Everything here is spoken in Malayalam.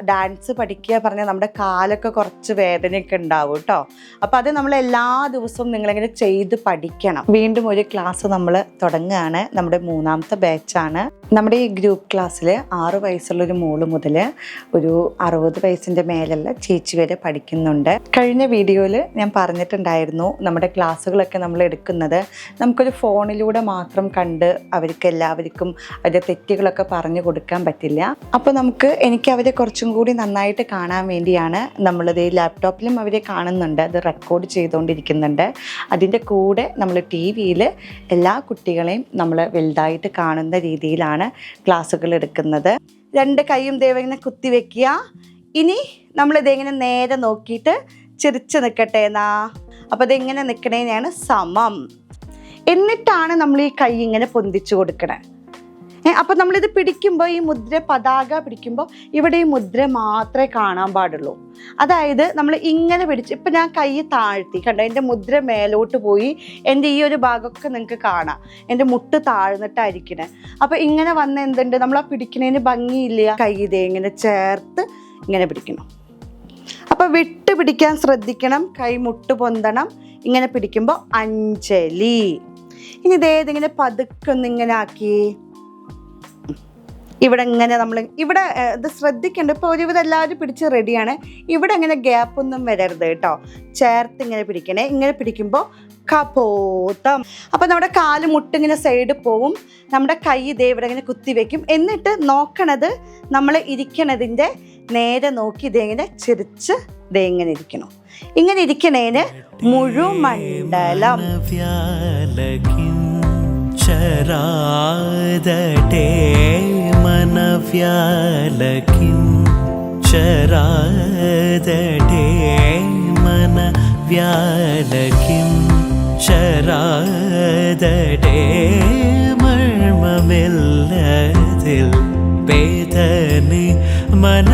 ഡാൻസ് പഠിക്കുക പറഞ്ഞാൽ നമ്മുടെ കാലൊക്കെ കുറച്ച് വേദനയൊക്കെ ഉണ്ടാവും കേട്ടോ. അപ്പോൾ അത് നമ്മൾ എല്ലാ ദിവസവും നിങ്ങളിങ്ങനെ ചെയ്ത് പഠിക്കണം. വീണ്ടും ഒരു ക്ലാസ് നമ്മൾ തുടങ്ങുകയാണ്. നമ്മുടെ 3ാമത്തെ ബാച്ചാണ്. നമ്മുടെ ഈ ഗ്രൂപ്പ് ക്ലാസ്സിൽ 6 വയസ്സുള്ളൊരു മോള് മുതൽ ഒരു 60 വയസ്സിൻ്റെ മേലുള്ള ചേച്ചി വരെ പഠിക്കുന്നുണ്ട്. കഴിഞ്ഞ വീഡിയോയിൽ ഞാൻ പറഞ്ഞിട്ടുണ്ടായിരുന്നു, നമ്മുടെ ക്ലാസ്സുകളൊക്കെ നമ്മൾ എടുക്കുന്നത് നമുക്കൊരു ഫോണിലൂടെ മാത്രം കണ്ട് അവർക്ക് എല്ലാവർക്കും അവരുടെ തെറ്റുകളൊക്കെ പറഞ്ഞു കൊടുക്കാൻ പറ്റില്ല. അപ്പോൾ എനിക്ക് അവരെ കുറച്ചും കൂടി നന്നായിട്ട് കാണാൻ വേണ്ടിയാണ് നമ്മളിത് ലാപ്ടോപ്പിലും അവരെ കാണുന്നുണ്ട്, അത് റെക്കോർഡ് ചെയ്തുകൊണ്ടിരിക്കുന്നുണ്ട്. അതിൻ്റെ കൂടെ നമ്മൾ TV-യിൽ എല്ലാ കുട്ടികളെയും നമ്മൾ വലുതായിട്ട് കാണുന്ന രീതിയിലാണ് ക്ലാസ്സുകൾ എടുക്കുന്നത്. 2 കൈയും ഇങ്ങനെ കുത്തി വെക്കുക. ഇനി നമ്മളിതെങ്ങനെ നേരെ നോക്കിയിട്ട് ചിരിച്ച് നിൽക്കട്ടെ എന്നാ. അപ്പോൾ ഇതെങ്ങനെ നിൽക്കണേനെയാണ് സമം. എന്നിട്ടാണ് നമ്മൾ ഈ കൈ ഇങ്ങനെ പൊന്തിച്ചു കൊടുക്കണേ. അപ്പോൾ നമ്മളിത് പിടിക്കുമ്പോൾ ഈ മുദ്ര പതാക പിടിക്കുമ്പോൾ ഇവിടെ ഈ മുദ്ര മാത്രമേ കാണാൻ പാടുള്ളൂ. അതായത് നമ്മൾ ഇങ്ങനെ പിടിച്ച്, ഇപ്പം ഞാൻ കൈ താഴ്ത്തി കണ്ടോ, എൻ്റെ മുദ്ര മേലോട്ട് പോയി, എൻ്റെ ഈ ഒരു ഭാഗമൊക്കെ നിങ്ങൾക്ക് കാണാം, എൻ്റെ മുട്ട് താഴ്ന്നിട്ടായിരിക്കണേ. അപ്പോൾ ഇങ്ങനെ വന്ന് എന്തുണ്ട്, നമ്മൾ ആ പിടിക്കണതിന് ഭംഗിയില്ല. കൈ ഇതേ ഇങ്ങനെ ചേർത്ത് ഇങ്ങനെ പിടിക്കണം. അപ്പോൾ വിട്ട് പിടിക്കാൻ ശ്രദ്ധിക്കണം, കൈ മുട്ട് പൊന്തണം. ഇങ്ങനെ പിടിക്കുമ്പോൾ അഞ്ജലി. ഇനി ഇതേതിങ്ങനെ പതുക്കൊന്നിങ്ങനെ ആക്കി ഇവിടെ ഇങ്ങനെ നമ്മൾ ഇവിടെ ഇത് ശ്രദ്ധിക്കേണ്ട. ഇപ്പോൾ ഒരുവിധം എല്ലാവരും പിടിച്ച് റെഡിയാണ്. ഇവിടെ ഇങ്ങനെ ഗ്യാപ്പൊന്നും വരരുത് കേട്ടോ. ചേർത്ത് ഇങ്ങനെ പിടിക്കണേ. ഇങ്ങനെ പിടിക്കുമ്പോൾ കപോതം. അപ്പോൾ നമ്മുടെ കാല് മുട്ടിങ്ങനെ സൈഡ് പോവും. നമ്മുടെ കൈ ഇതേ ഇവിടെ ഇങ്ങനെ കുത്തി വയ്ക്കും. എന്നിട്ട് നോക്കണത് നമ്മൾ ഇരിക്കണതിൻ്റെ നേരെ നോക്കി ഇതെങ്ങനെ ചിരിച്ച് ഇതെങ്ങനെ ഇരിക്കണം. ഇങ്ങനെ ഇരിക്കണേന് മുഴുമണ്ഡലം. ചരാദടേ മനവ്യാലകിം ചരാദടേ മനവ്യാലകിം ചരാദടേ മർമ്മമില്ലതിൽ വേദനി മന